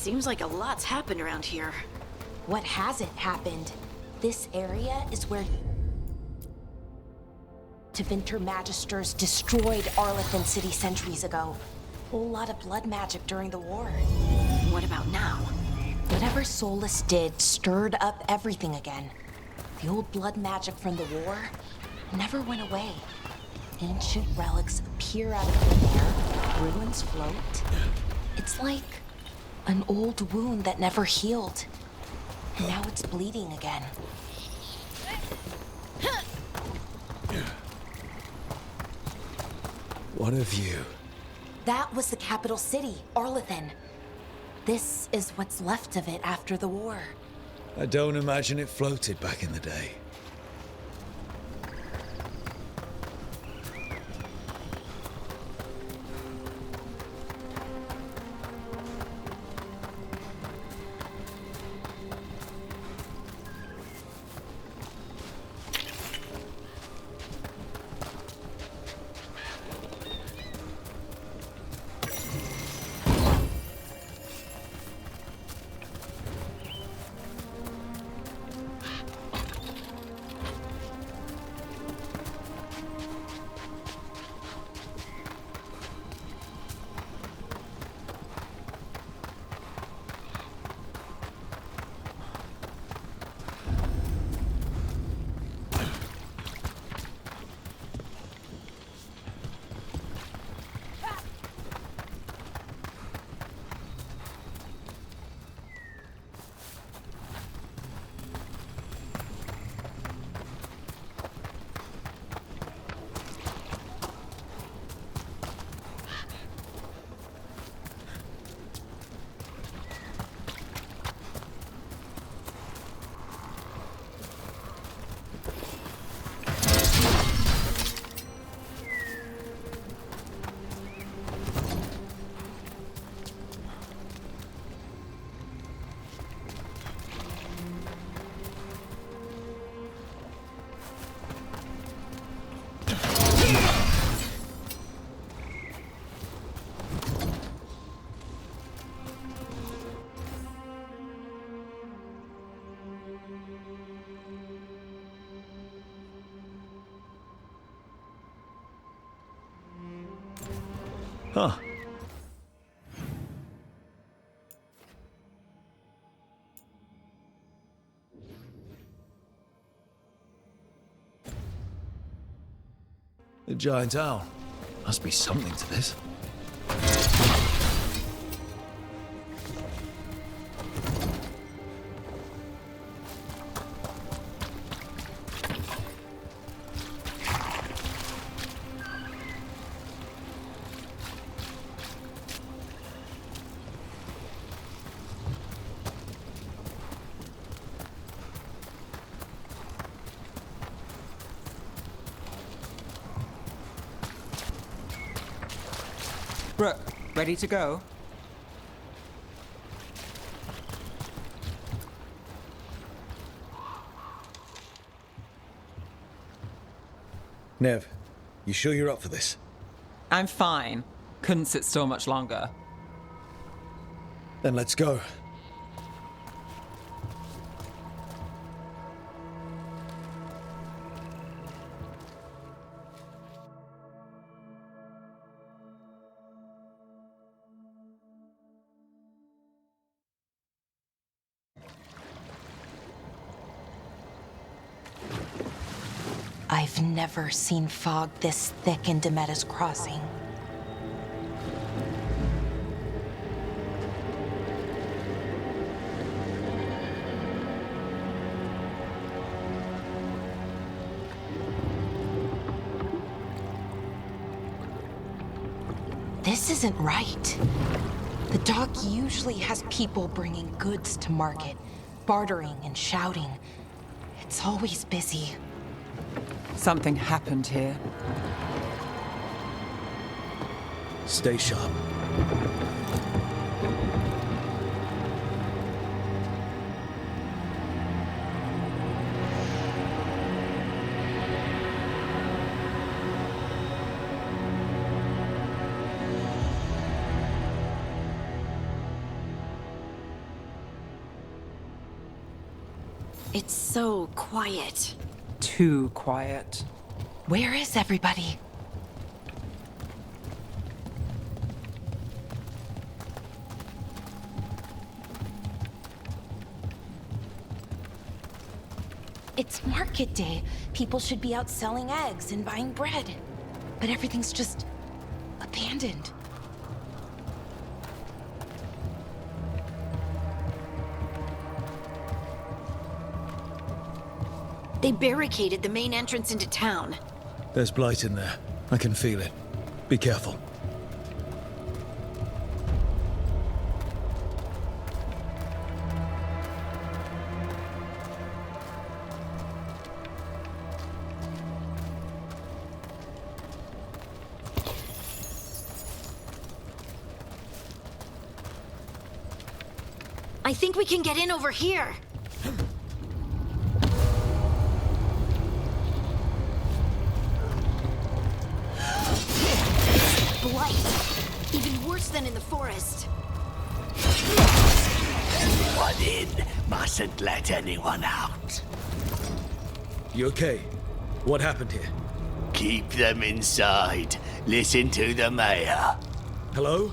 Seems like a lot's happened around here. What hasn't happened? This area is where Tevinter Magisters destroyed Arlethan City centuries ago. A whole lot of blood magic during the war. What about now? Whatever Solus did stirred up everything again. The old blood magic from the war never went away. Ancient relics appear out of thin air, ruins float. It's like an old wound that never healed. And now it's bleeding again. What of you? That was the capital city, Arlethan. This is what's left of it after the war. I don't imagine it floated back in the day. Huh. The giant owl. Must be something to this. Rook, ready to go? Nev, you sure you're up for this? I'm fine. Couldn't sit still much longer. Then let's go. I've never seen fog this thick in Demetta's Crossing. This isn't right. The dock usually has people bringing goods to market, bartering and shouting. It's always busy. Something happened here. Stay sharp. It's so quiet. Too quiet. Where is everybody? It's market day. People should be out selling eggs and buying bread. But everything's just abandoned. They barricaded the main entrance into town. There's blight in there. I can feel it. Be careful. I think we can get in over here. Blight. Even worse than in the forest. Anyone in, mustn't let anyone out. You okay? What happened here? Keep them inside. Listen to the mayor. Hello?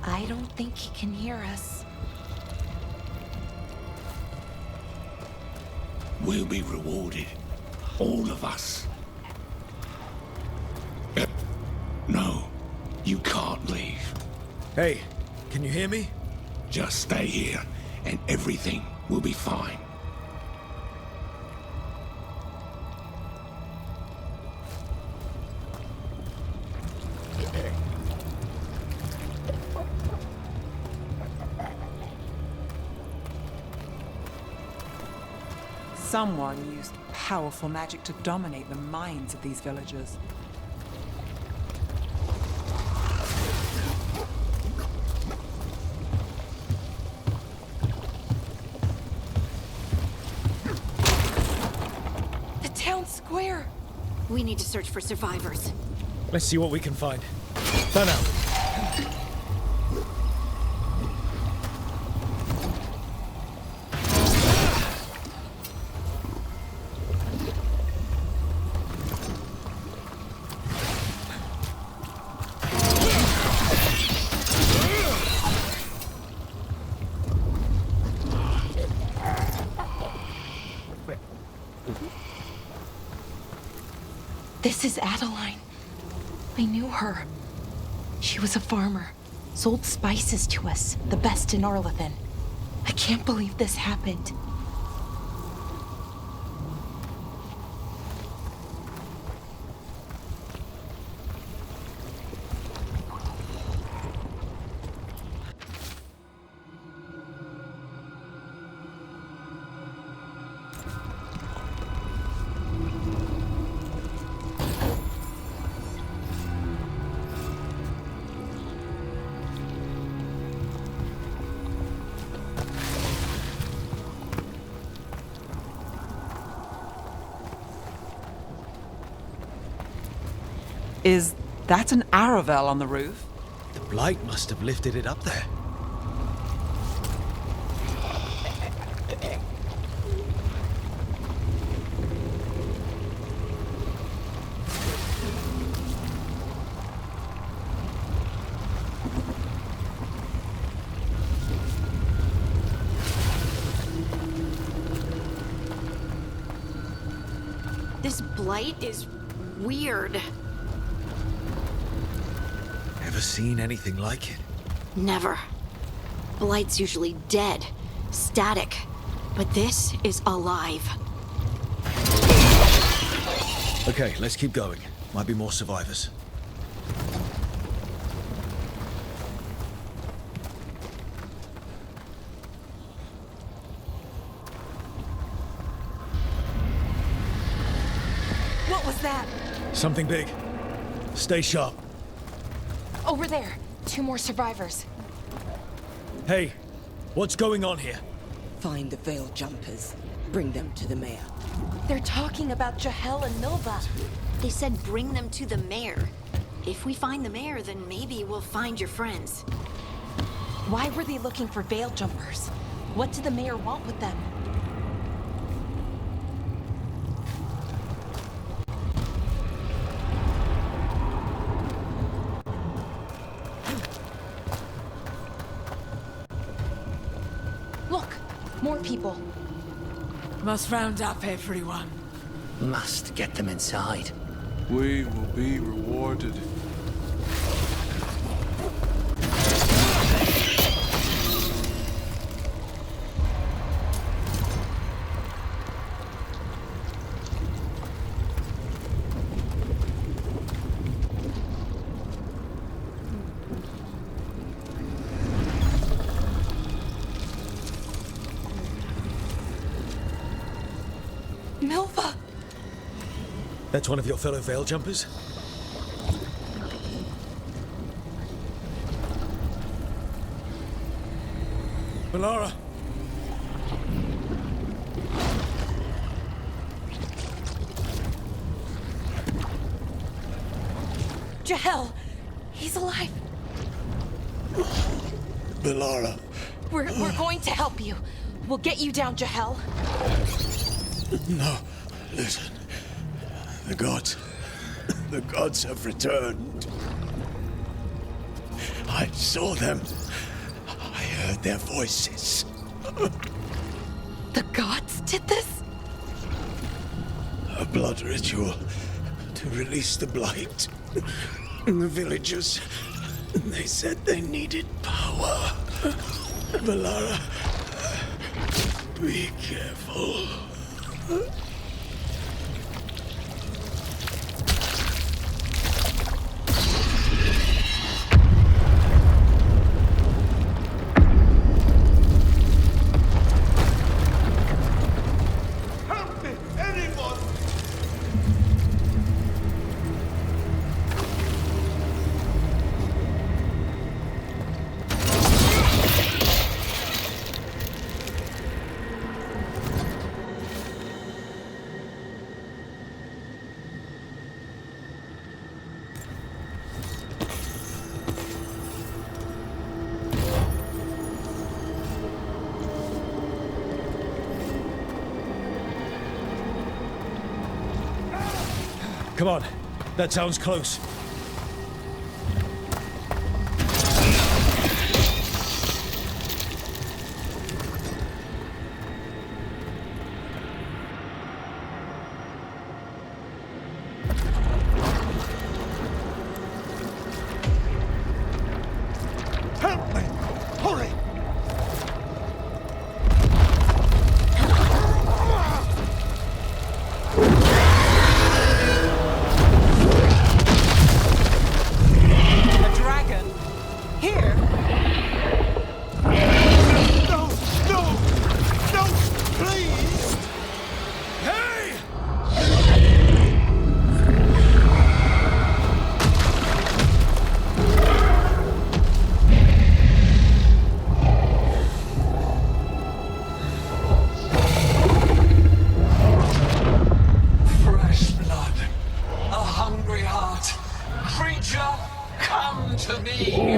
I don't think he can hear us. We'll be rewarded. All of us. No, you can't leave. Hey, can you hear me? Just stay here, and everything will be fine. Someone used powerful magic to dominate the minds of these villagers. The town square! We need to search for survivors. Let's see what we can find. Turn out. This is Adeline. I knew her. She was a farmer, sold spices to us, the best in Arlathan. I can't believe this happened. Is that an Aravel on the roof? The blight must have lifted it up there. This blight is weird. Ever seen anything like it? Never. Blight's usually dead, static, but this is alive. Okay, let's keep going. Might be more survivors. What was that? Something big. Stay sharp. Over there. 2 more survivors. Hey, what's going on here? Find the veil jumpers. Bring them to the mayor. They're talking about Jahel and Milva. They said bring them to the mayor. If we find the mayor, then maybe we'll find your friends. Why were they looking for veil jumpers? What did the mayor want with them? More people. Must round up everyone. Must get them inside. We will be rewarded. Milva! That's one of your fellow Veil Jumpers? Valara! Jahel! He's alive! Valara. We're going to help you. We'll get you down, Jahel. No, listen. The gods have returned. I saw them. I heard their voices. The gods did this? A blood ritual to release the blight. And the villagers, they said they needed power. Valara, be careful. Help me, anyone! Come on. That sounds close. Help me! Hurry! A dragon? Here? No! No! No! Please! Hey! Fresh blood, a hungry heart. Creature, come to me.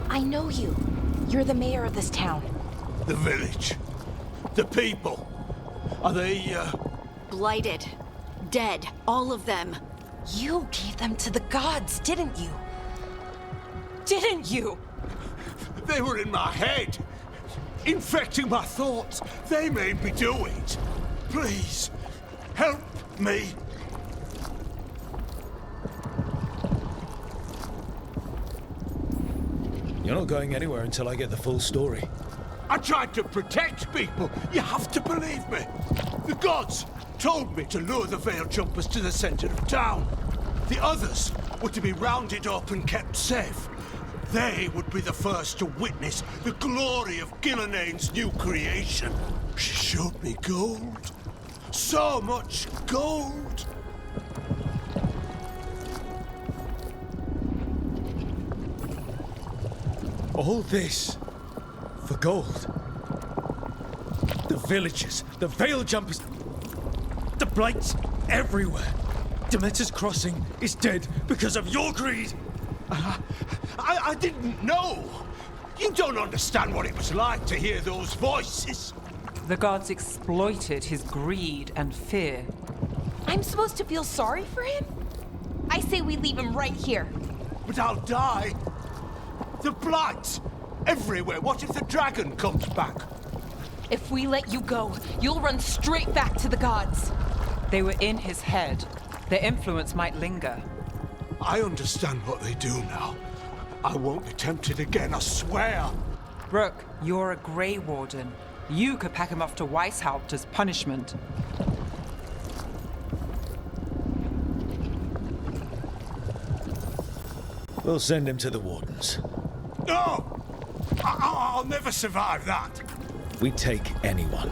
I know you. You're the mayor of this town. The village. The people. Are they, Blighted. Dead. All of them. You gave them to the gods, didn't you? Didn't you? They were in my head. Infecting my thoughts. They made me do it. Please, help me. You're not going anywhere until I get the full story. I tried to protect people. You have to believe me. The gods told me to lure the Veil Jumpers to the center of town. The others were to be rounded up and kept safe. They would be the first to witness the glory of Gilnenane's new creation. She showed me gold. So much gold. All this for gold. The villagers, the Veil Jumpers. The Blight's everywhere. Demeter's Crossing is dead because of your greed. I didn't know. You don't understand what it was like to hear those voices. The gods exploited his greed and fear. I'm supposed to feel sorry for him? I say we leave him right here. But I'll die. The Blight everywhere. What if the dragon comes back? If we let you go, you'll run straight back to the gods. They were in his head. Their influence might linger. I understand what they do now. I won't attempt it again, I swear. Rook, you're a Grey Warden. You could pack him off to Weishaupt as punishment. We'll send him to the Wardens. No! I'll never survive that. We take anyone.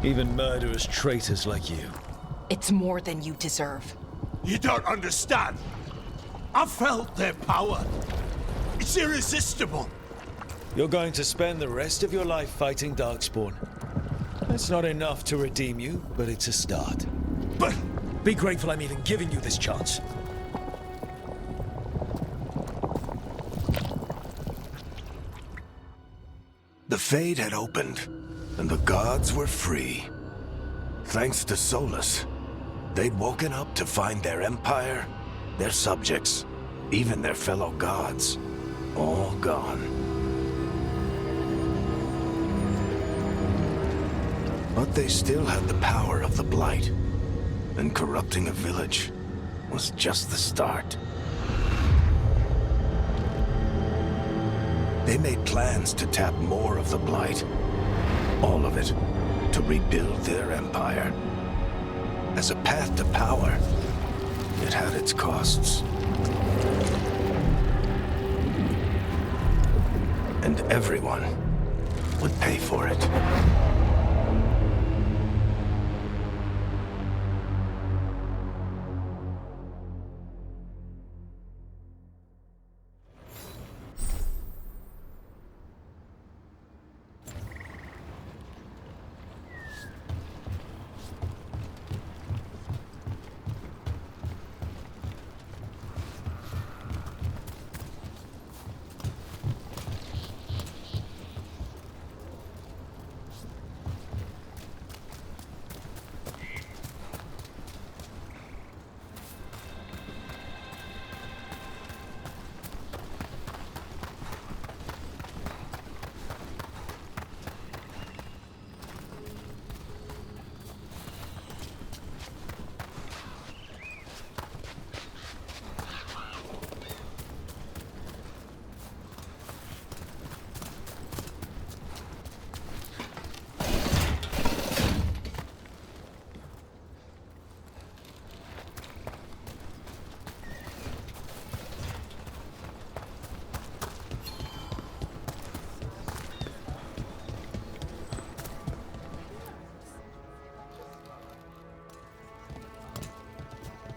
Even murderous traitors like you. It's more than you deserve. You don't understand. I felt their power. It's irresistible. You're going to spend the rest of your life fighting Darkspawn. That's not enough to redeem you, but it's a start. But Be grateful I'm even giving you this chance. The Fade had opened, and the gods were free. Thanks to Solus, they'd woken up to find their empire, their subjects, even their fellow gods, all gone. But they still had the power of the Blight, and corrupting a village was just the start. They made plans to tap more of the Blight, all of it, to rebuild their empire. As a path to power, it had its costs. And everyone would pay for it.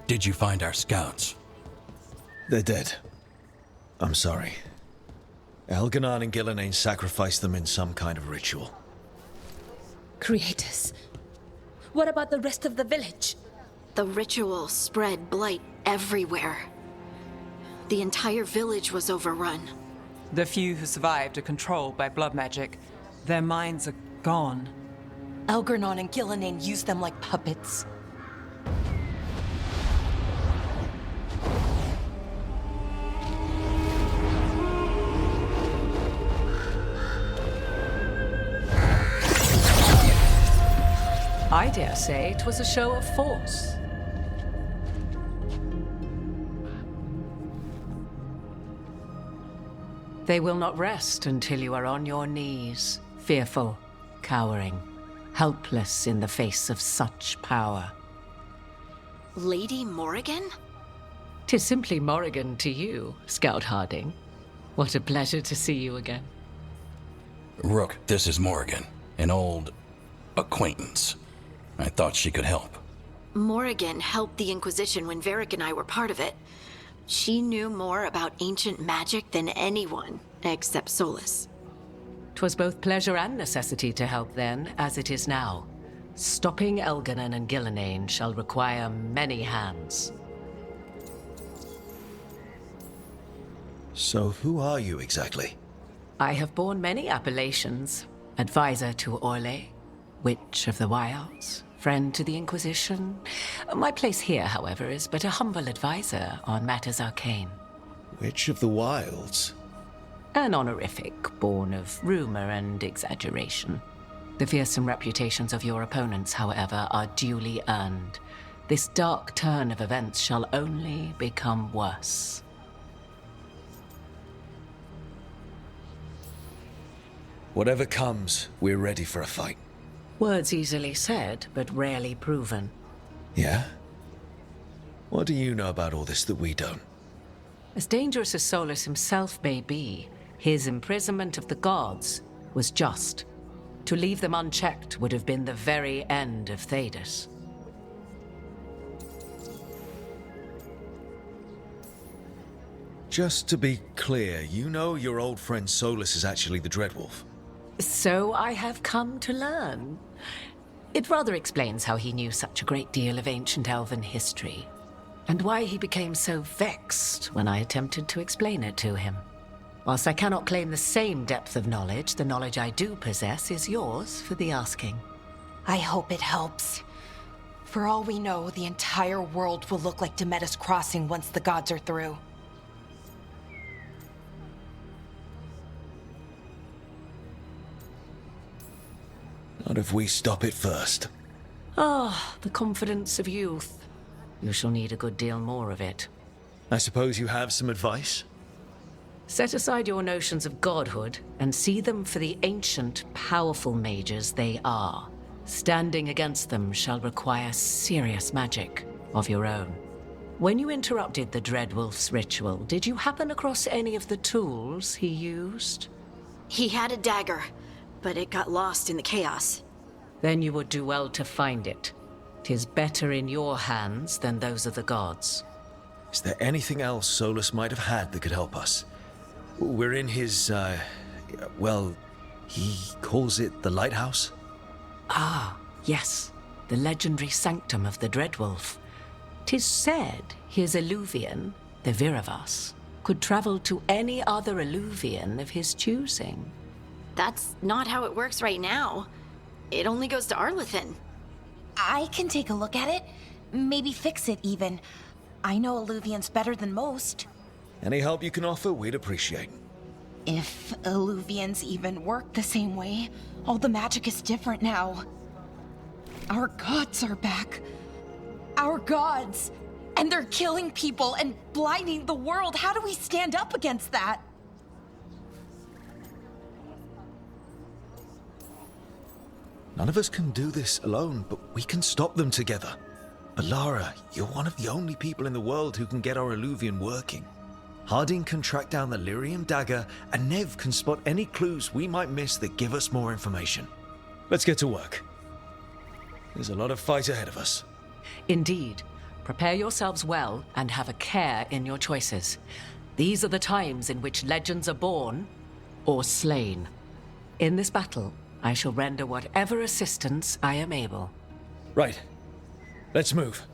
Did you find our scouts? They're dead. I'm sorry. Elganon and Gillenane sacrificed them in some kind of ritual. Creators. What about the rest of the village? The ritual spread blight everywhere. The entire village was overrun. The few who survived are controlled by blood magic. Their minds are gone. Elganon and Gillenane used them like puppets. I dare say it was a show of force. They will not rest until you are on your knees, fearful, cowering, helpless in the face of such power. Lady Morrigan? 'Tis simply Morrigan to you, Scout Harding. What a pleasure to see you again. Rook, this is Morrigan, an old acquaintance. I thought she could help. Morrigan helped the Inquisition when Varric and I were part of it. She knew more about ancient magic than anyone, except Solus. 'Twas both pleasure and necessity to help then, as it is now. Stopping Elganon and Gillenane shall require many hands. So who are you exactly? I have borne many appellations. Advisor to Orle, Witch of the Wilds, friend to the Inquisition. My place here, however, is but a humble advisor on matters arcane. Witch of the Wilds? An honorific born of rumor and exaggeration. The fearsome reputations of your opponents, however, are duly earned. This dark turn of events shall only become worse. Whatever comes, we're ready for a fight. Words easily said, but rarely proven. Yeah? What do you know about all this that we don't? As dangerous as Solus himself may be, his imprisonment of the gods was just. To leave them unchecked would have been the very end of Thedas. Just to be clear, you know your old friend Solus is actually the Dreadwolf. So I have come to learn. It rather explains how he knew such a great deal of ancient elven history, and why he became so vexed when I attempted to explain it to him. Whilst I cannot claim the same depth of knowledge, the knowledge I do possess is yours for the asking. I hope it helps. For all we know, the entire world will look like Demetus Crossing once the gods are through. Not if we stop it first. Ah, the confidence of youth. You shall need a good deal more of it. I suppose you have some advice? Set aside your notions of godhood and see them for the ancient, powerful mages they are. Standing against them shall require serious magic of your own. When you interrupted the Dreadwolf's ritual, did you happen across any of the tools he used? He had a dagger, but it got lost in the chaos. Then you would do well to find it. 'Tis better in your hands than those of the gods. Is there anything else Solus might have had that could help us? We're in his, well, he calls it the lighthouse? Ah, yes. The legendary sanctum of the Dreadwolf. 'Tis said his Illuvian, the Viravas, could travel to any other Illuvian of his choosing. That's not how it works right now. It only goes to Arlethan. I can take a look at it. Maybe fix it, even. I know Illuvians better than most. Any help you can offer, we'd appreciate. If Illuvians even work the same way, all the magic is different now. Our gods are back. Our gods! And they're killing people and blinding the world. How do we stand up against that? None of us can do this alone, but we can stop them together. Alara, you're one of the only people in the world who can get our Illuvian working. Harding can track down the Lyrium dagger, and Nev can spot any clues we might miss that give us more information. Let's get to work. There's a lot of fight ahead of us. Indeed. Prepare yourselves well and have a care in your choices. These are the times in which legends are born or slain. In this battle, I shall render whatever assistance I am able. Right. Let's move.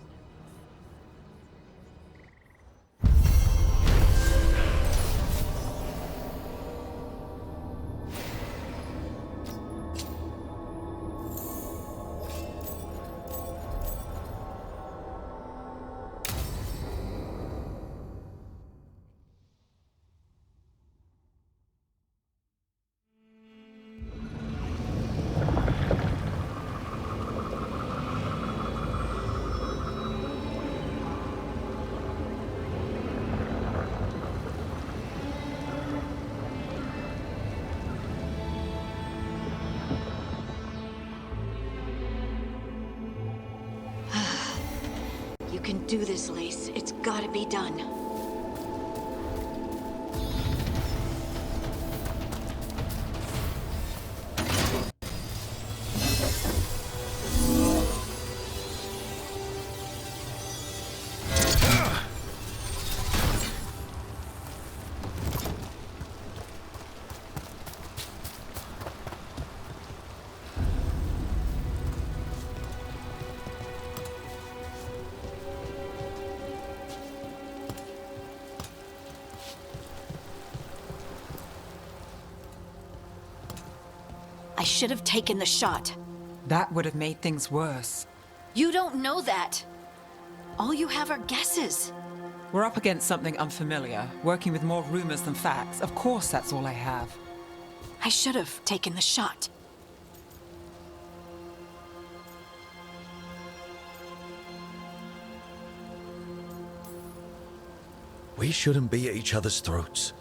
You can do this, Lace. It's gotta be done. I should have taken the shot. That would have made things worse. You don't know that. All you have are guesses. We're up against something unfamiliar, working with more rumors than facts. Of course that's all I have. I should have taken the shot. We shouldn't be at each other's throats.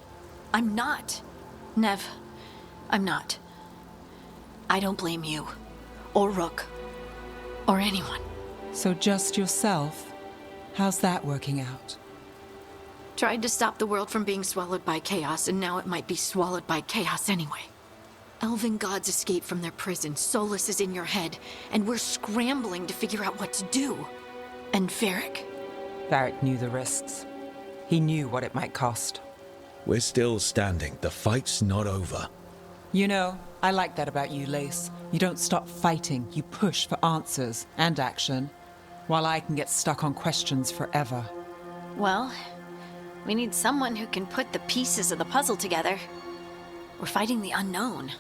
I'm not. Nev, I'm not. I don't blame you, or Rook, or anyone. So just yourself? How's that working out? Tried to stop the world from being swallowed by chaos, and now it might be swallowed by chaos anyway. Elven gods escape from their prison, Solus is in your head, and we're scrambling to figure out what to do. And Varric? Varric knew the risks. He knew what it might cost. We're still standing. The fight's not over. You know, I like that about you, Lace. You don't stop fighting, you push for answers and action, while I can get stuck on questions forever. Well, we need someone who can put the pieces of the puzzle together. We're fighting the unknown.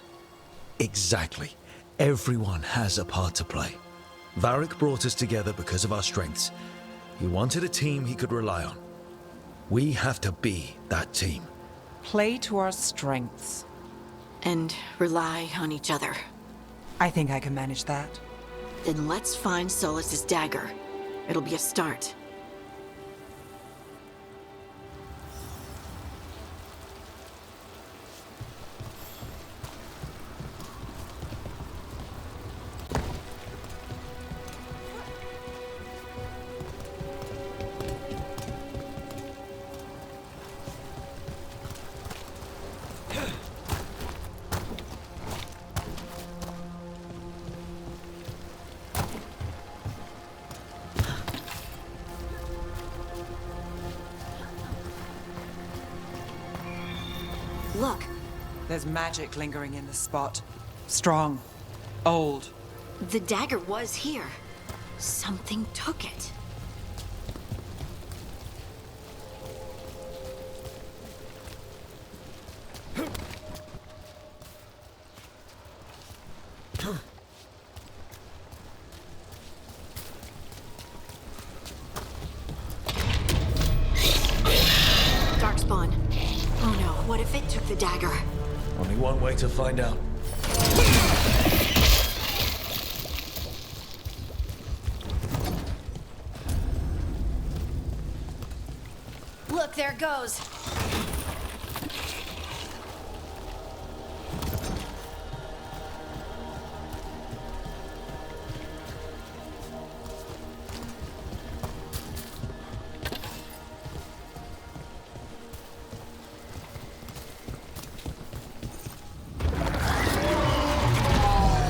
Exactly. Everyone has a part to play. Varric brought us together because of our strengths. He wanted a team he could rely on. We have to be that team. Play to our strengths. And rely on each other. I think I can manage that. Then let's find Solus's dagger. It'll be a start. Look. There's magic lingering in this spot. Strong. Old. The dagger was here. Something took it. Darkspawn. Oh no, what if it took the dagger? Only one way to find out. Look, there it goes.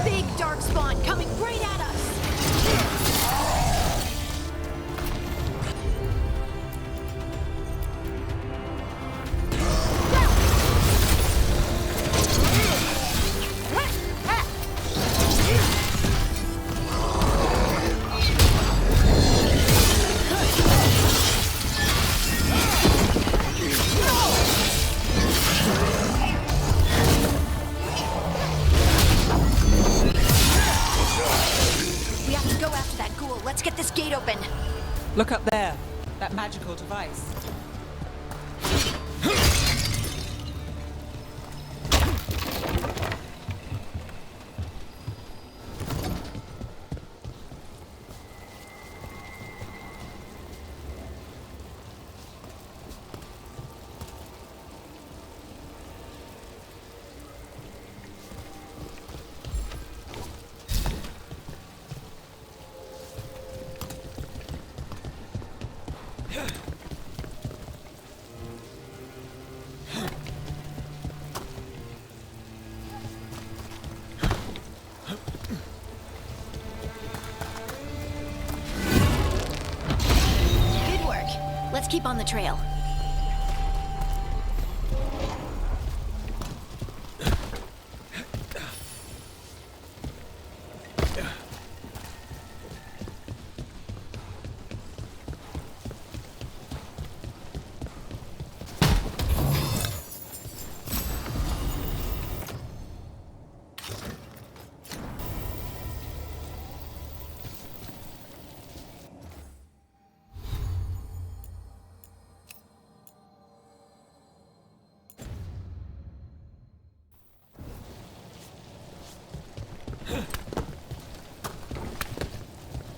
Big darkspawn coming right at us. We have to go after that ghoul. Let's get this gate open. Look up there. That magical device. Good work. Let's keep on the trail.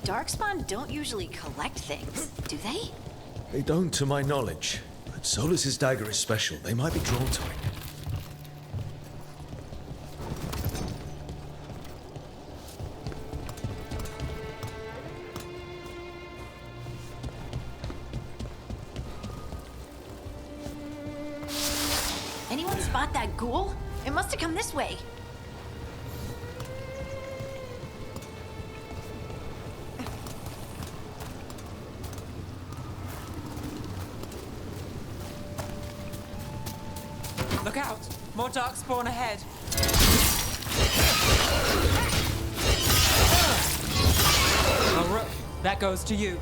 Darkspawn don't usually collect things, do they? They don't, to my knowledge. But Solus's dagger is special. They might be drawn to it. Anyone spot that ghoul? It must have come this way. Look out! More darkspawn ahead. Oh, Rook, that goes to you.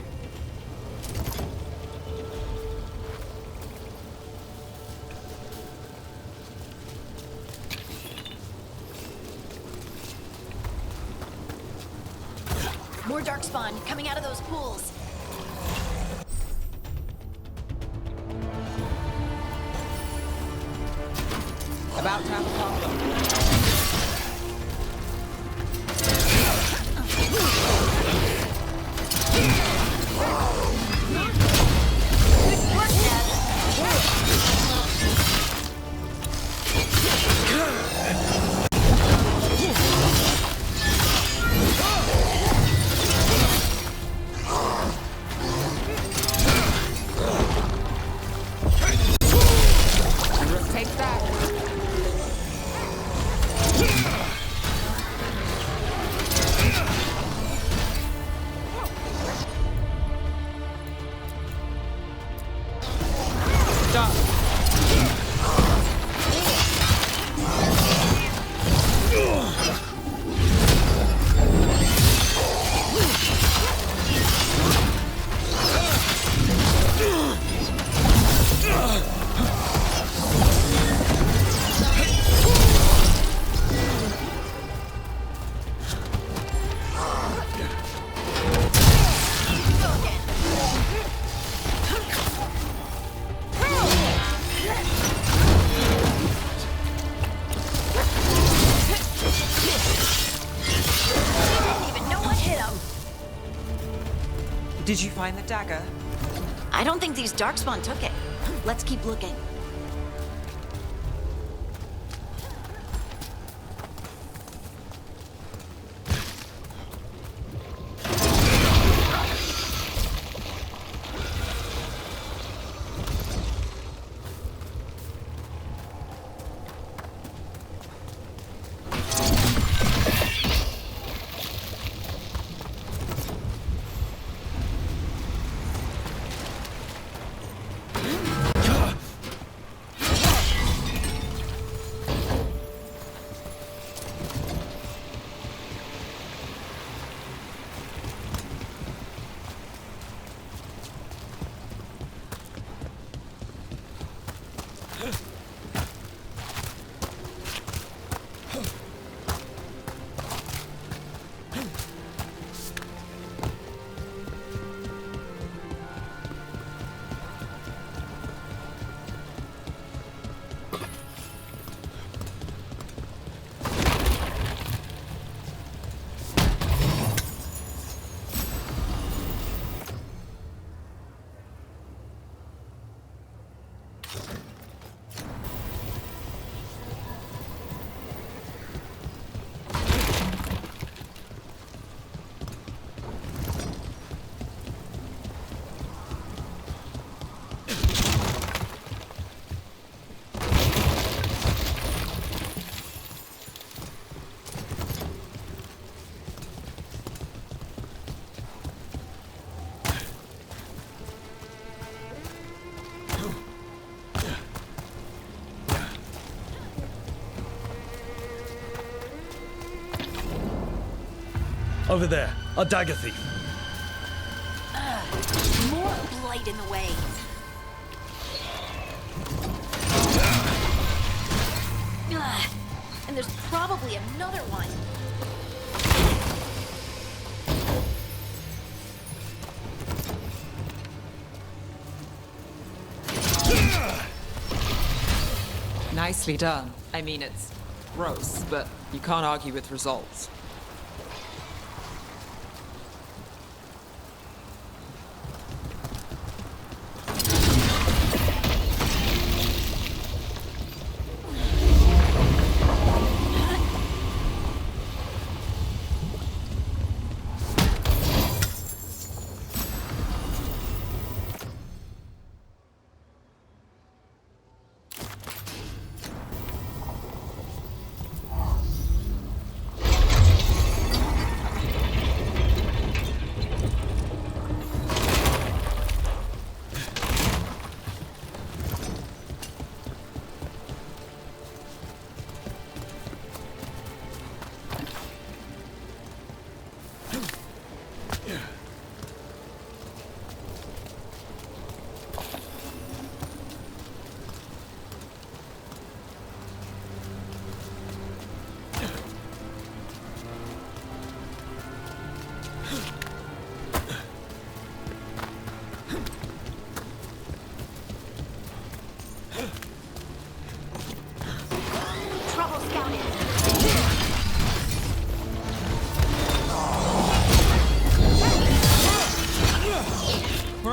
More darkspawn coming out of those pools. About to have a problem. Take that. Did you find the dagger? I don't think these darkspawn took it. Let's keep looking. Over there, a dagger thief. More blight in the way. And there's probably another one. Nicely done. I mean, it's gross, but you can't argue with results.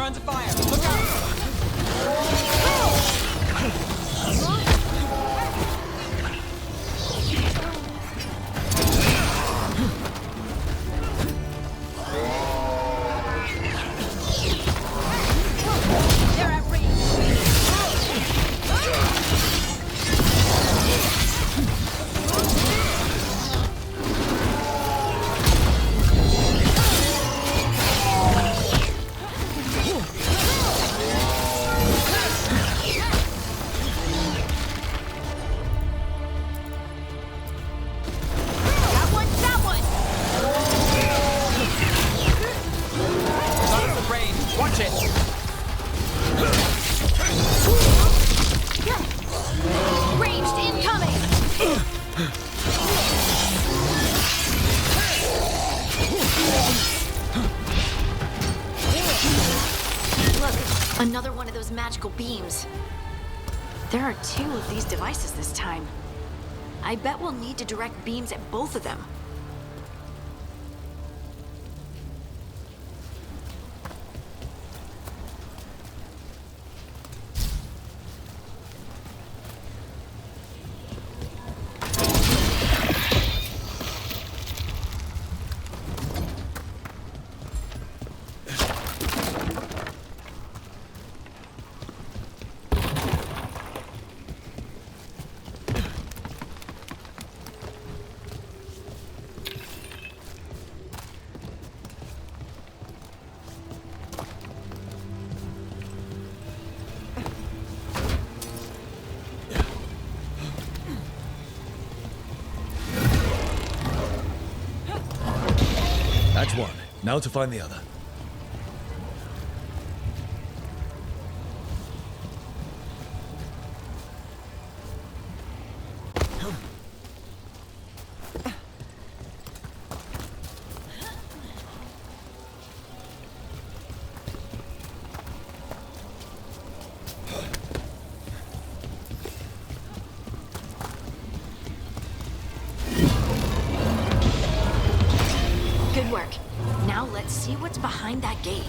under fire. Look out! They're at range. That one, that one! Out of the range. Watch it. Ranged incoming! Look, another one of those magical beams. There are 2 of these devices this time. I bet we'll need to direct beams at both of them. That's one. Now to find the other. Good work. Now let's see what's behind that gate.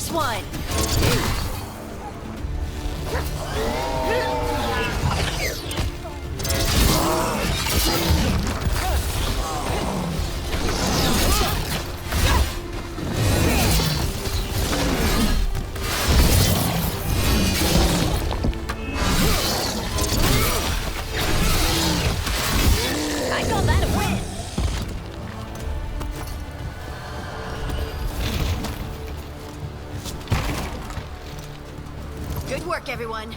this one! I call that a win! Good work, everyone.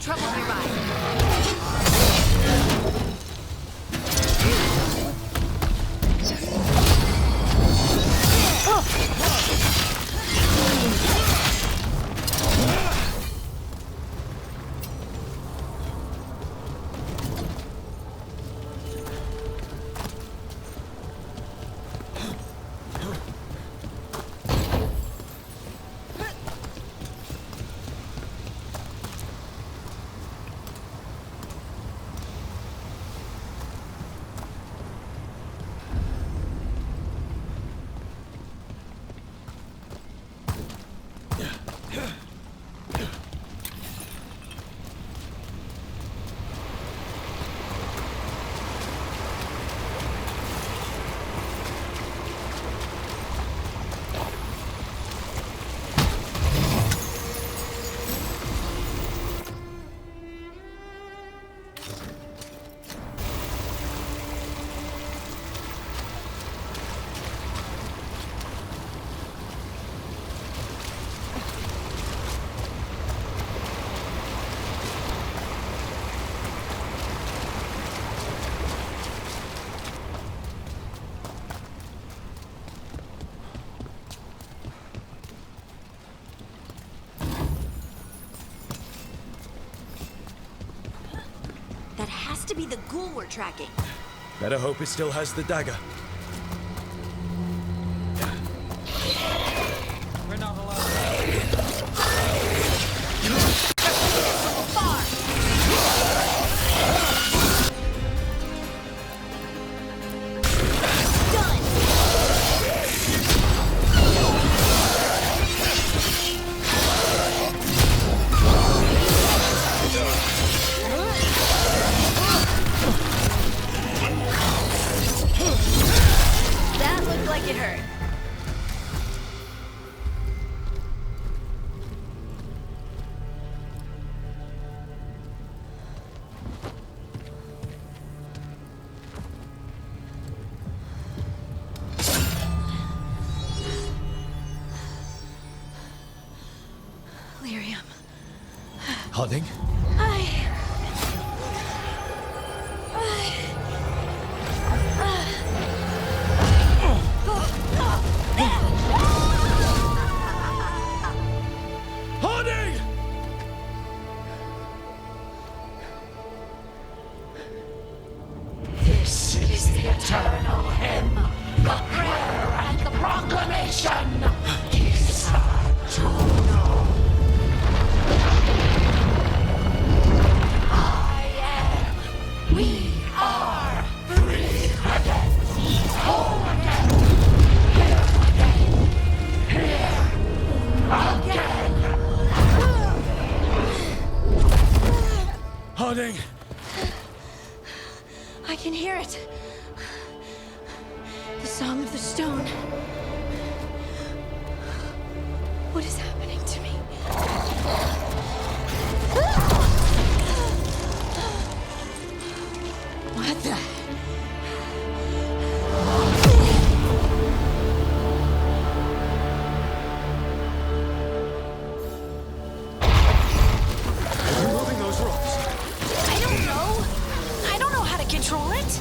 Trouble nearby. That has to be the ghoul we're tracking. Better hope it still has the dagger. We're not alone. That looked like it hurt. Lyrium. Harding? Harding! This is the eternal hymn, the prayer and the proclamation. Isa to know. I am. We are free again. Whole again. Here again. Harding! I can hear it. The song of the stone. What is happening to me? What the? Moving those rocks. I don't know. I don't know how to control it.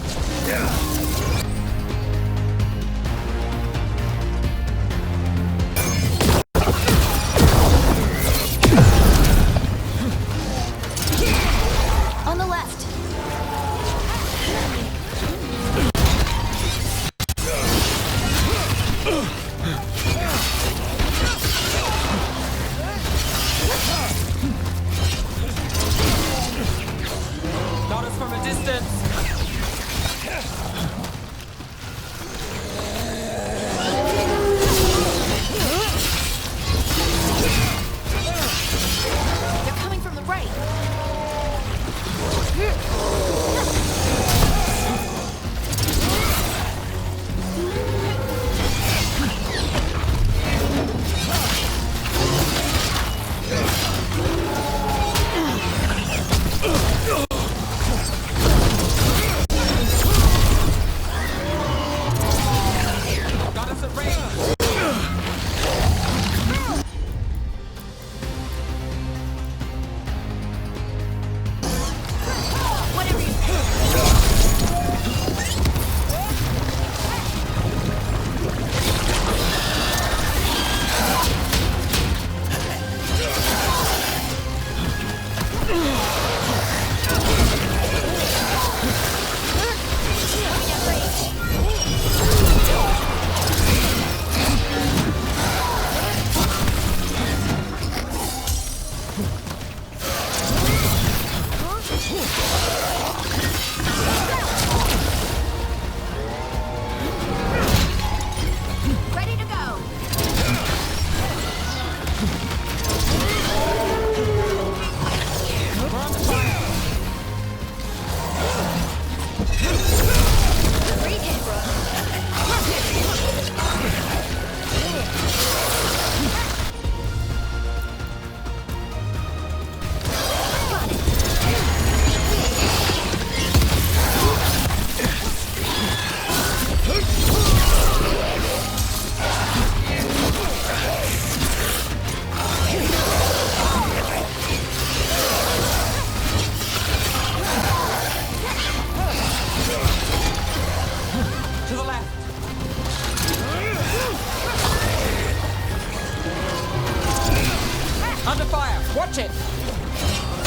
Watch it!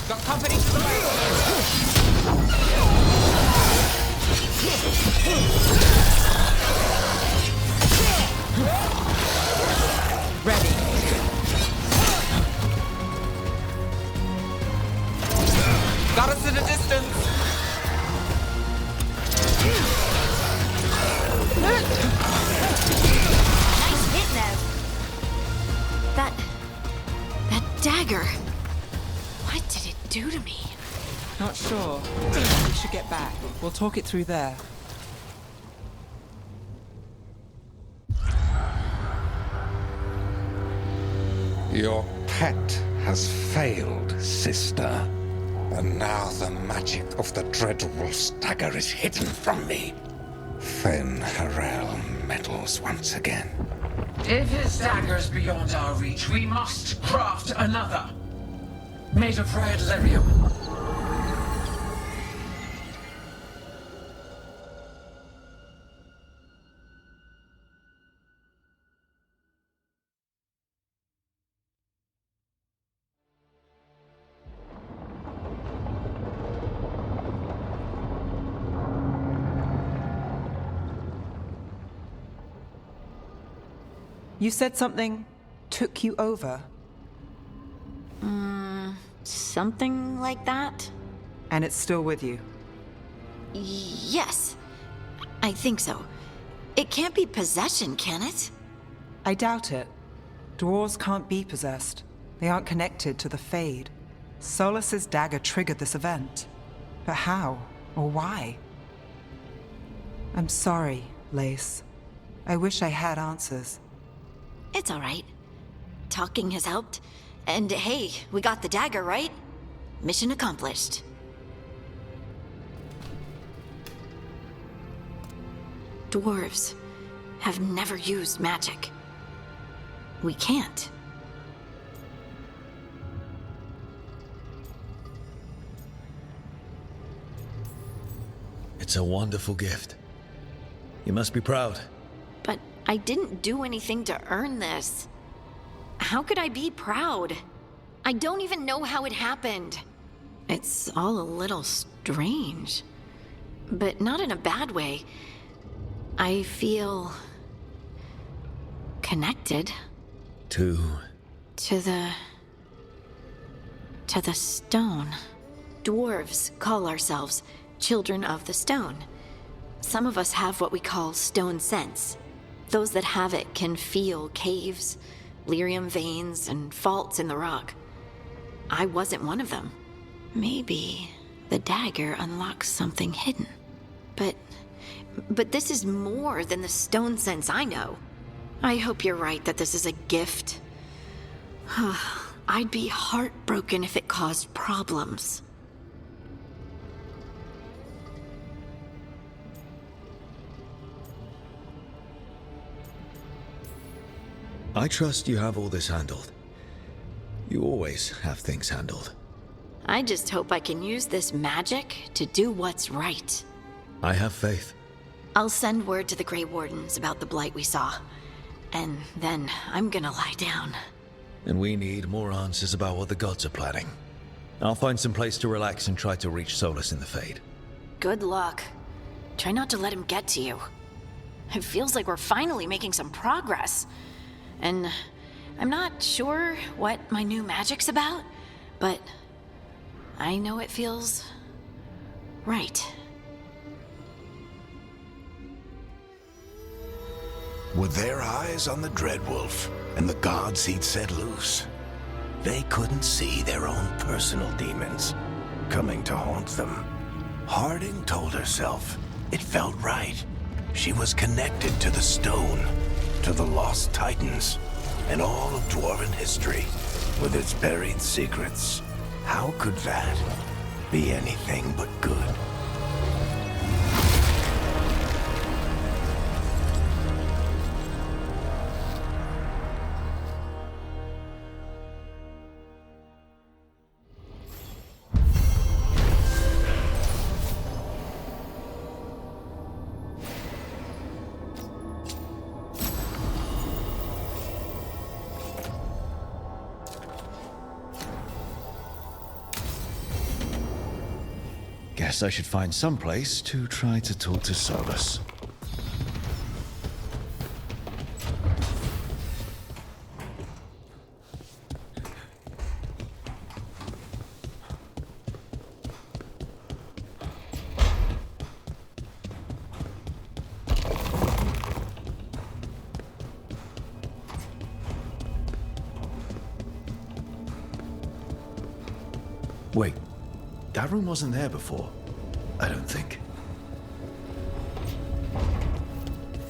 Got company to the left. Ready. Got us at a distance. Nice hit, Nev. That dagger. What did it do to me? Not sure. We should get back. We'll talk it through there. Your pet has failed, sister. And now the magic of the Dreadwolf's dagger is hidden from me. Fen Harel meddles once again. If his dagger's beyond our reach, we must craft another. Made of red lyrium. You said something took you over, Something like that? and it's still with you. Yes. I think so. It can't be possession, can it? I doubt it. Dwarves can't be possessed. They aren't connected to the Fade. Solus's dagger triggered this event. But how? Or why? I'm sorry, Lace. I wish I had answers. It's all right. Talking has helped. And hey, we got the dagger, right? Mission accomplished. Dwarves have never used magic. We can't. It's a wonderful gift. You must be proud. But I didn't do anything to earn this. How could I be proud? I don't even know how it happened. It's all a little strange. But not in a bad way. I feel connected. To To the stone. Dwarves call ourselves children of the stone. Some of us have what we call stone sense. Those that have it can feel caves, lyrium veins, and faults in the rock. I wasn't one of them. Maybe the dagger unlocks something hidden. But this is more than the stone sense I know. I hope you're right that this is a gift. I'd be heartbroken if it caused problems. I trust you have all this handled. You always have things handled. I just hope I can use this magic to do what's right. I have faith. I'll send word to the Grey Wardens about the blight we saw. And then I'm gonna lie down. And we need more answers about what the gods are planning. I'll find some place to relax and try to reach Solus in the Fade. Good luck. Try not to let him get to you. It feels like we're finally making some progress. And I'm not sure what my new magic's about, but I know it feels right. Were their eyes on the Dreadwolf and the gods he'd set loose? They couldn't see their own personal demons coming to haunt them. Harding told herself it felt right. She was connected to the stone, to the lost titans, and all of Dwarven history, with its buried secrets. How could that be anything but good? Guess I should find some place to try to talk to Solus. Wait, that room wasn't there before. I don't think.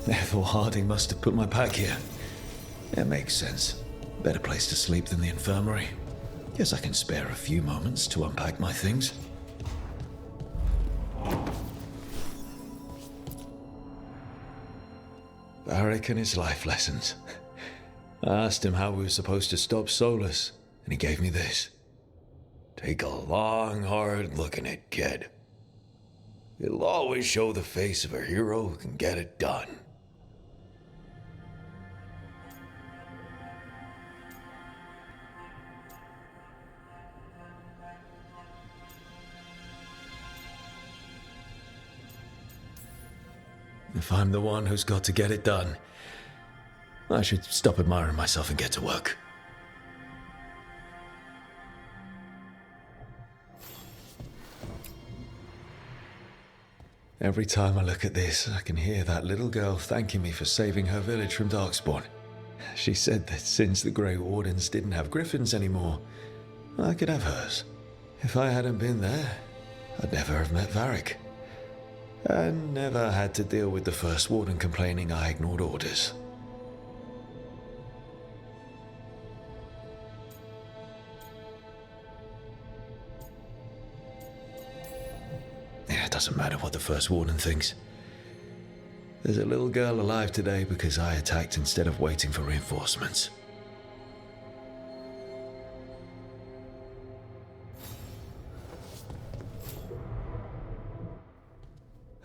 Therefore, Harding must have put my pack here. It makes sense. Better place to sleep than the infirmary. Guess I can spare a few moments to unpack my things. Varric and his life lessons. I asked him how we were supposed to stop Solus, and he gave me this. Take a long, hard look at it, kid. It'll always show the face of a hero who can get it done. If I'm the one who's got to get it done, I should stop admiring myself and get to work. Every time I look at this, I can hear that little girl thanking me for saving her village from Darkspawn. She said that since the Grey Wardens didn't have griffins anymore, I could have hers. If I hadn't been there, I'd never have met Varric. And never had to deal with the First Warden complaining I ignored orders. It doesn't matter what the First Warden thinks. There's a little girl alive today because I attacked instead of waiting for reinforcements.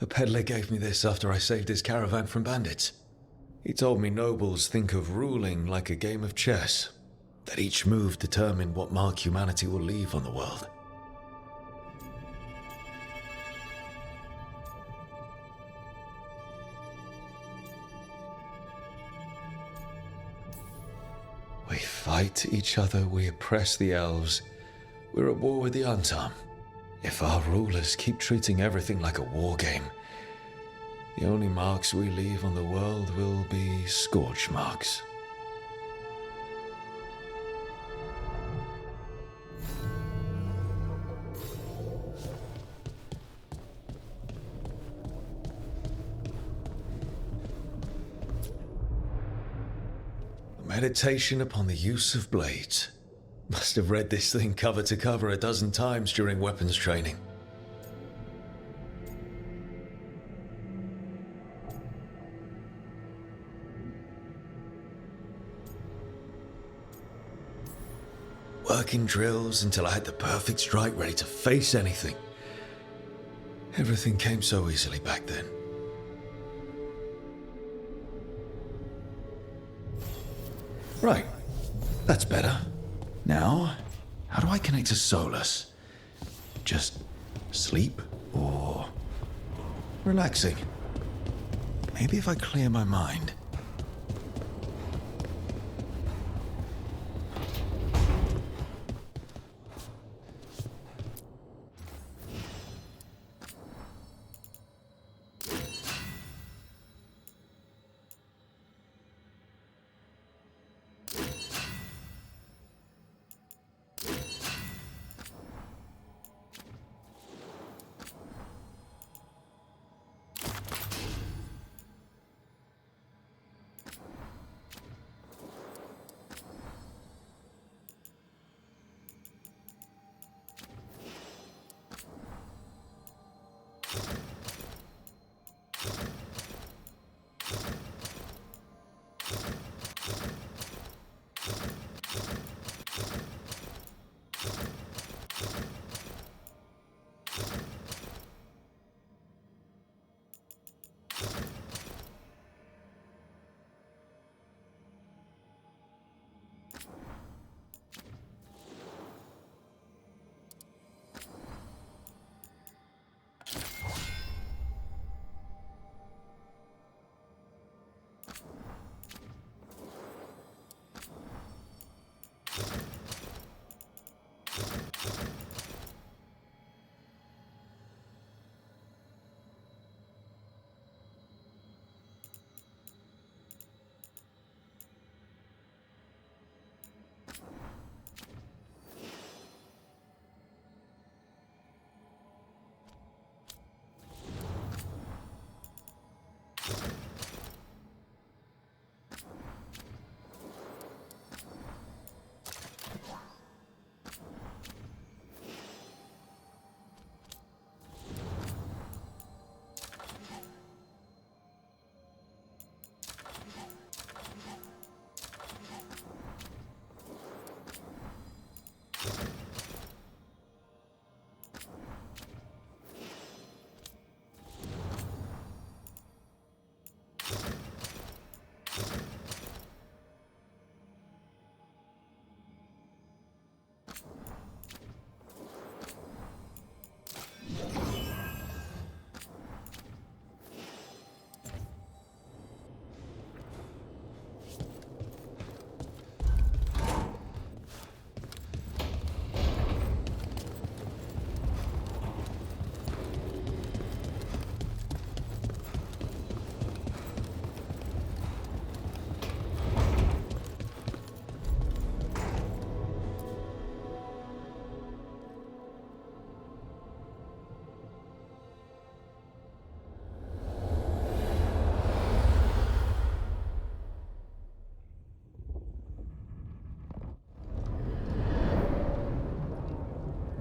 A peddler gave me this after I saved his caravan from bandits. He told me nobles think of ruling like a game of chess, that each move determined what mark humanity will leave on the world. We fight each other, we oppress the elves. We're at war with the Untarm. If our rulers keep treating everything like a war game, the only marks we leave on the world will be scorch marks. Meditation upon the use of blades. Must have read this thing cover to cover a dozen times during weapons training. Working drills until I had the perfect strike ready to face anything. Everything came so easily back then. Right, that's better. Now, how do I connect to Solus? Just sleep or relaxing? Maybe if I clear my mind.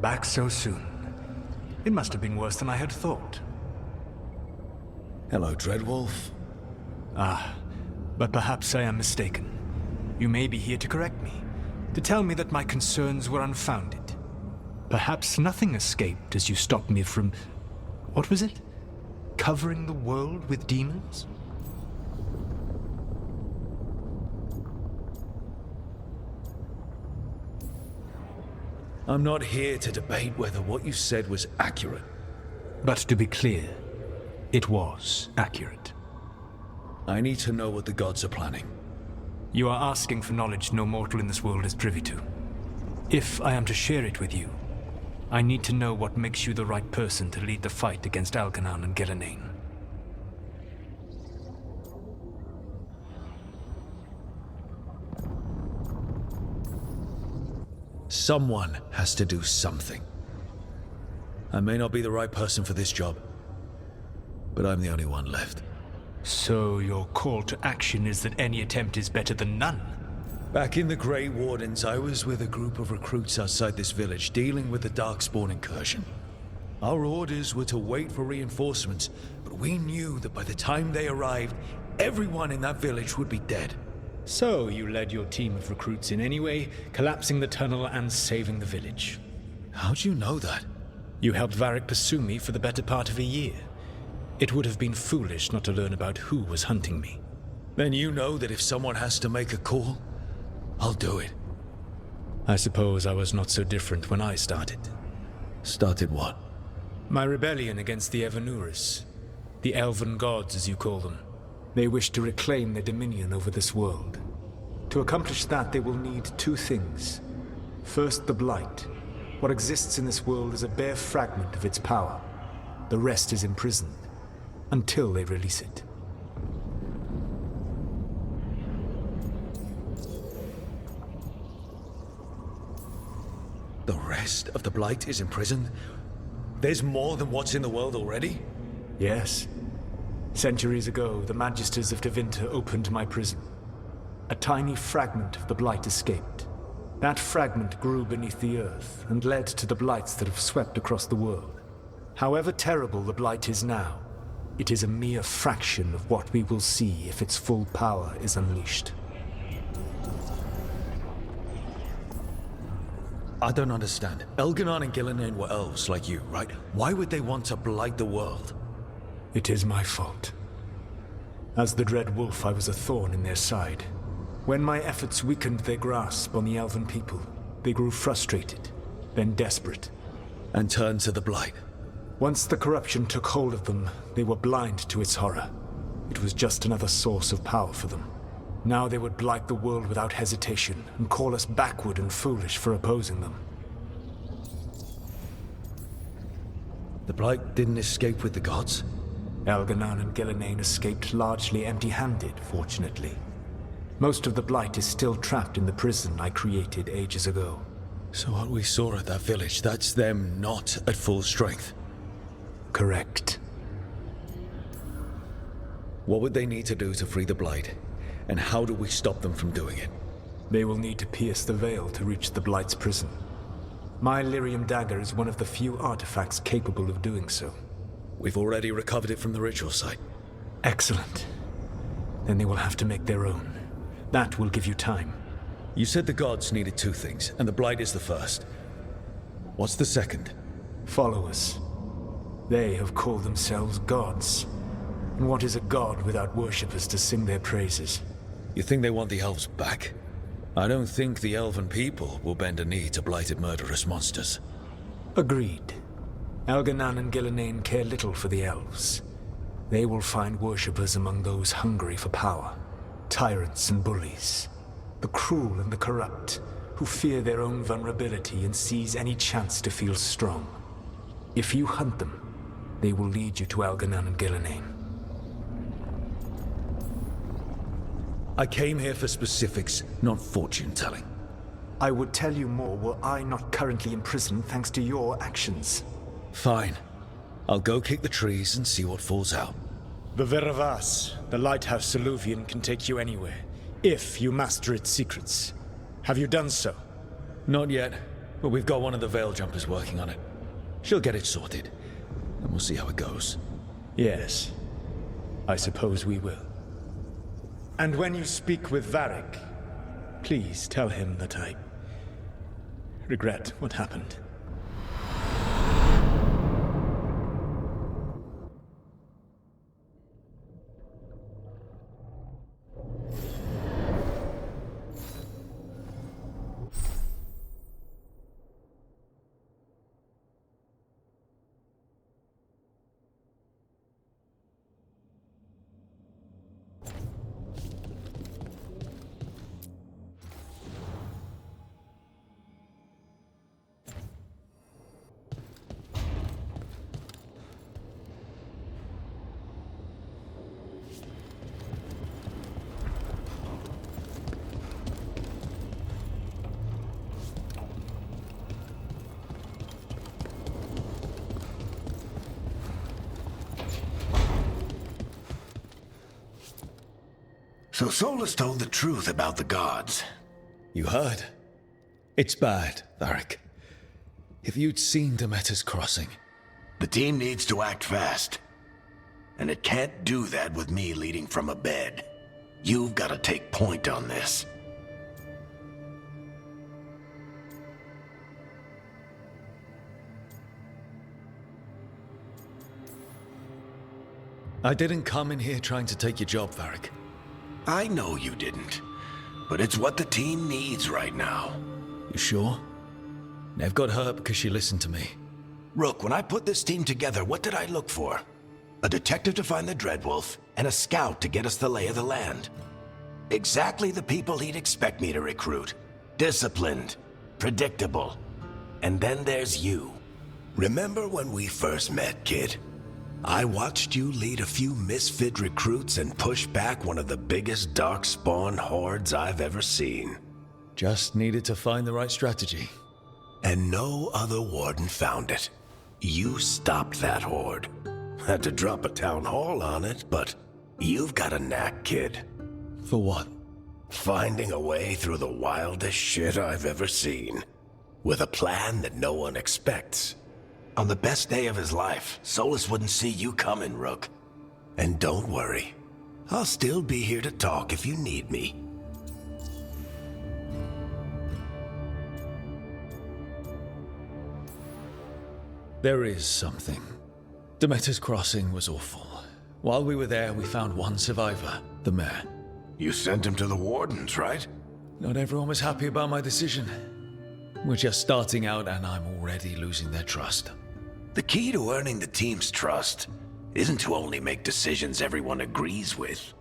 Back so soon. It must have been worse than I had thought. Hello, Dreadwolf. Ah, but perhaps I am mistaken. You may be here to correct me, to tell me that my concerns were unfounded. Perhaps nothing escaped as you stopped me from... what was it? Covering the world with demons? I'm not here to debate whether what you said was accurate. But to be clear, it was accurate. I need to know what the gods are planning. You are asking for knowledge no mortal in this world is privy to. If I am to share it with you, I need to know what makes you the right person to lead the fight against Algernon and Gillenane. Someone has to do something. I may not be the right person for this job, but I'm the only one left. So your call to action is that any attempt is better than none? Back in the Grey Wardens, I was with a group of recruits outside this village dealing with the Darkspawn incursion. Our orders were to wait for reinforcements, but we knew that by the time they arrived, everyone in that village would be dead. So you led your team of recruits in anyway, collapsing the tunnel and saving the village. How'd you know that? You helped Varric pursue me for the better part of a year. It would have been foolish not to learn about who was hunting me. Then you know that if someone has to make a call, I'll do it. I suppose I was not so different when I started. Started what? My rebellion against the Evanuris. The Elven Gods, as you call them. They wish to reclaim their dominion over this world. To accomplish that, they will need two things. First, the Blight. What exists in this world is a bare fragment of its power. The rest is imprisoned, until they release it. The rest of the Blight is imprisoned? There's more than what's in the world already? Yes. Centuries ago, the Magisters of Tevinter opened my prison. A tiny fragment of the Blight escaped. That fragment grew beneath the earth and led to the Blights that have swept across the world. However terrible the Blight is now, it is a mere fraction of what we will see if its full power is unleashed. I don't understand. Elgernon and Gillenane were elves like you, right? Why would they want to blight the world? It is my fault. As the Dread Wolf, I was a thorn in their side. When my efforts weakened their grasp on the Elven people, they grew frustrated, then desperate. And turned to the Blight. Once the corruption took hold of them, they were blind to its horror. It was just another source of power for them. Now they would blight the world without hesitation, and call us backward and foolish for opposing them. The Blight didn't escape with the gods? Algernon and Gillenane escaped largely empty-handed, fortunately. Most of the Blight is still trapped in the prison I created ages ago. So what we saw at that village, that's them not at full strength? Correct. What would they need to do to free the Blight? And how do we stop them from doing it? They will need to pierce the veil to reach the Blight's prison. My Lyrium dagger is one of the few artifacts capable of doing so. We've already recovered it from the ritual site. Excellent. Then they will have to make their own. That will give you time. You said the gods needed two things, and the Blight is the first. What's the second? Followers. They have called themselves gods. And what is a god without worshippers to sing their praises? You think they want the elves back? I don't think the elven people will bend a knee to blighted murderous monsters. Agreed. Algernon and Gillenane care little for the elves. They will find worshippers among those hungry for power. Tyrants and bullies. The cruel and the corrupt, who fear their own vulnerability and seize any chance to feel strong. If you hunt them, they will lead you to Algernon and Gillenane. I came here for specifics, not fortune-telling. I would tell you more were I not currently in prison thanks to your actions. Fine. I'll go kick the trees and see what falls out. The Veravas, the lighthouse Soluvian, can take you anywhere, if you master its secrets. Have you done so? Not yet, but we've got one of the Veil Jumpers working on it. She'll get it sorted, and we'll see how it goes. Yes, I suppose we will. And when you speak with Varric, please tell him that I regret what happened. So Solus told the truth about the gods. You heard? It's bad, Varric. If you'd seen Demeter's crossing... The team needs to act fast. And it can't do that with me leading from a bed. You've got to take point on this. I didn't come in here trying to take your job, Varric. I know you didn't, but it's what the team needs right now. You sure? Nev got hurt because she listened to me. Rook, when I put this team together, what did I look for? A detective to find the Dreadwolf, and a scout to get us the lay of the land. Exactly the people he'd expect me to recruit. Disciplined, predictable. And then there's you. Remember when we first met, kid? I watched you lead a few misfit recruits and push back one of the biggest darkspawn hordes I've ever seen. Just needed to find the right strategy. And no other warden found it. You stopped that horde. Had to drop a town hall on it, but you've got a knack, kid. For what? Finding a way through the wildest shit I've ever seen. With a plan that no one expects. On the best day of his life, Solus wouldn't see you coming, Rook. And don't worry. I'll still be here to talk if you need me. There is something. Demeter's crossing was awful. While we were there, we found one survivor, the mayor. You sent him to the wardens, right? Not everyone was happy about my decision. We're just starting out and I'm already losing their trust. The key to earning the team's trust isn't to only make decisions everyone agrees with.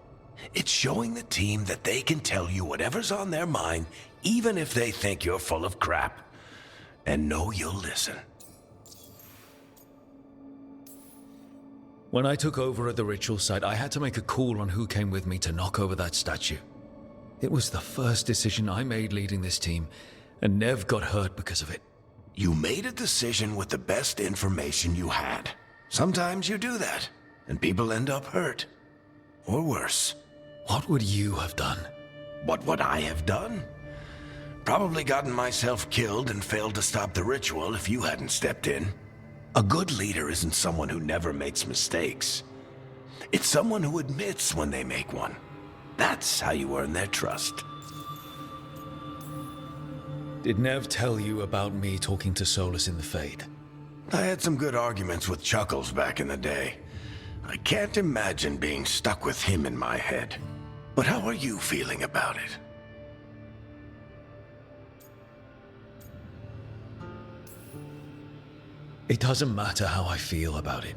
It's showing the team that they can tell you whatever's on their mind, even if they think you're full of crap. And know you'll listen. When I took over at the ritual site, I had to make a call on who came with me to knock over that statue. It was the first decision I made leading this team, and Nev got hurt because of it. You made a decision with the best information you had. Sometimes you do that, and people end up hurt. Or worse. What would you have done? What would I have done? Probably gotten myself killed and failed to stop the ritual if you hadn't stepped in. A good leader isn't someone who never makes mistakes. It's someone who admits when they make one. That's how you earn their trust. Did Nev tell you about me talking to Solus in the Fade? I had some good arguments with Chuckles back in the day. I can't imagine being stuck with him in my head. But how are you feeling about it? It doesn't matter how I feel about it.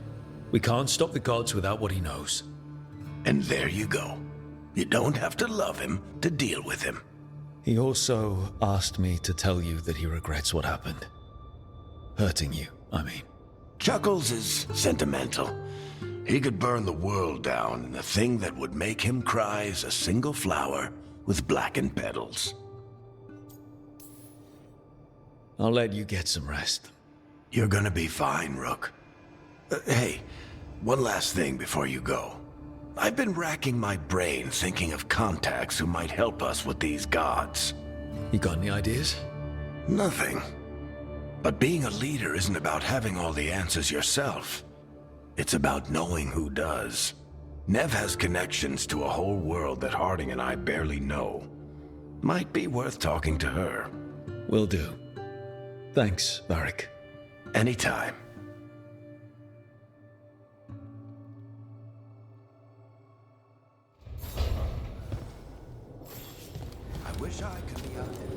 We can't stop the gods without what he knows. And there you go. You don't have to love him to deal with him. He also asked me to tell you that he regrets what happened. Hurting you, I mean. Chuckles is sentimental. He could burn the world down, and the thing that would make him cry is a single flower with blackened petals. I'll let you get some rest. You're gonna be fine, Rook. Hey, one last thing before you go. I've been racking my brain thinking of contacts who might help us with these gods. You got any ideas? Nothing. But being a leader isn't about having all the answers yourself. It's about knowing who does. Nev has connections to a whole world that Harding and I barely know. Might be worth talking to her. Will do. Thanks, Varric. Anytime. I wish I could be out there.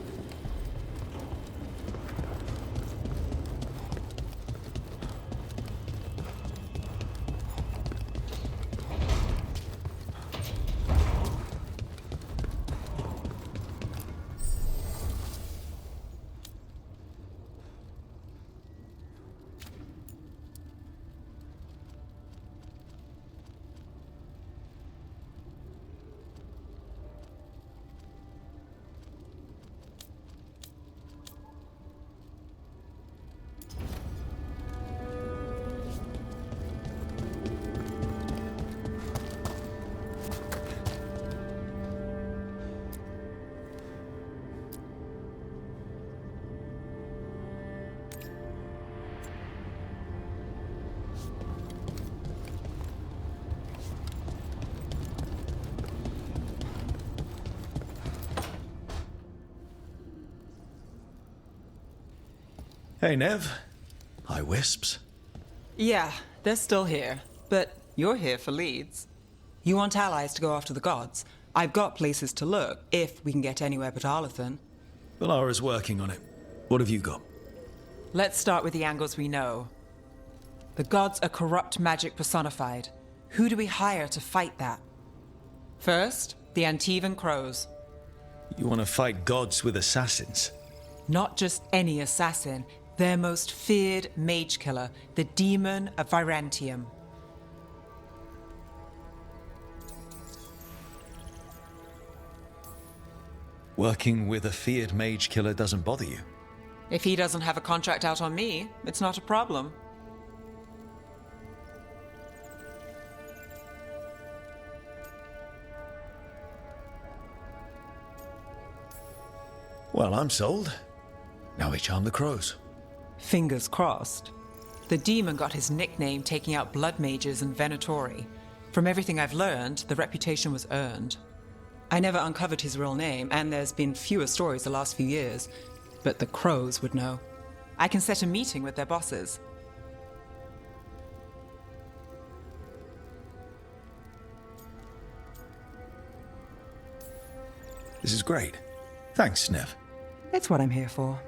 Hey, Nev. Hi, Wisps. Yeah, they're still here. But you're here for leads. You want allies to go after the gods? I've got places to look, if we can get anywhere but Arlathan. Valara's working on it. What have you got? Let's start with the angles we know. The gods are corrupt magic personified. Who do we hire to fight that? First, the Antivan Crows. You want to fight gods with assassins? Not just any assassin, their most feared mage killer, the Demon of Virantium. Working with a feared mage killer doesn't bother you? If he doesn't have a contract out on me, it's not a problem. Well, I'm sold. Now we charm the crows. Fingers crossed. The demon got his nickname taking out blood mages and Venatori. From everything I've learned, the reputation was earned. I never uncovered his real name, and there's been fewer stories the last few years, but the crows would know. I can set a meeting with their bosses. This is great. Thanks, Nev. It's what I'm here for.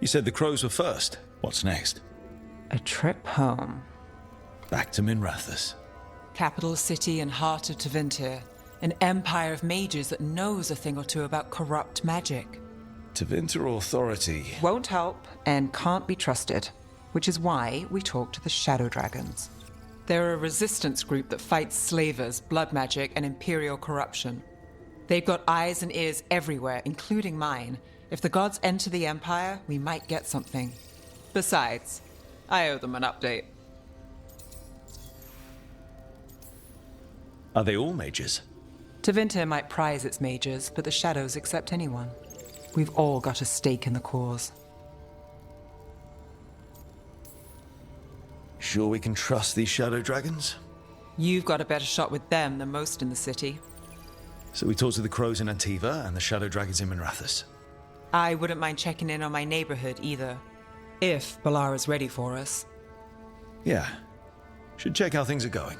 You said the crows were first. What's next? A trip home. Back to Minrathous. Capital city and heart of Tevinter. An empire of mages that knows a thing or two about corrupt magic. Tevinter authority Won't help and can't be trusted, which is why we talk to the Shadow Dragons. They're a resistance group that fights slavers, blood magic, and imperial corruption. They've got eyes and ears everywhere, including mine. If the gods enter the Empire, we might get something. Besides, I owe them an update. Are they all mages? Tevinter might prize its mages, but the Shadows accept anyone. We've all got a stake in the cause. Sure we can trust these shadow dragons? You've got a better shot with them than most in the city. So we talk to the crows in Antiva and the shadow dragons in Minrathous. I wouldn't mind checking in on my neighborhood either. If Balara's ready for us. Yeah. Should check how things are going.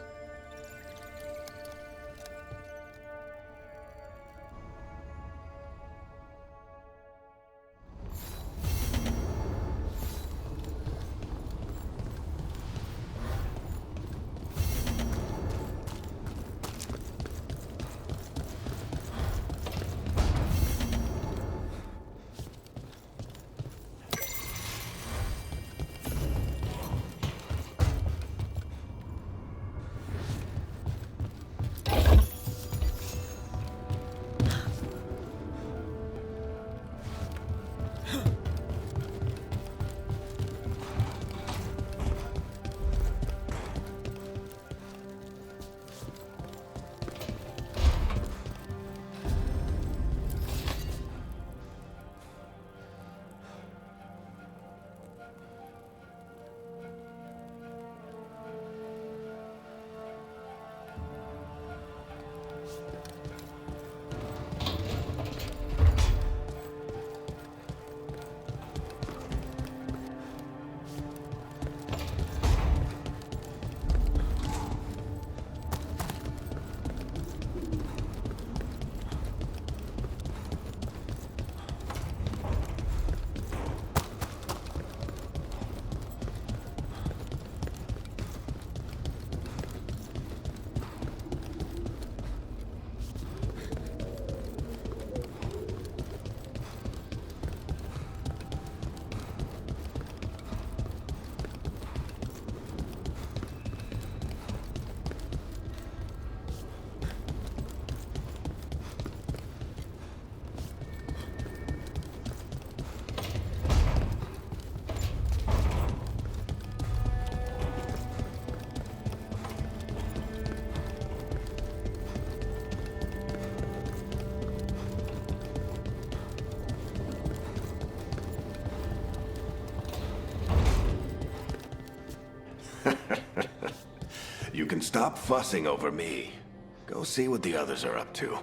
can stop fussing over me. Go see what the others are up to.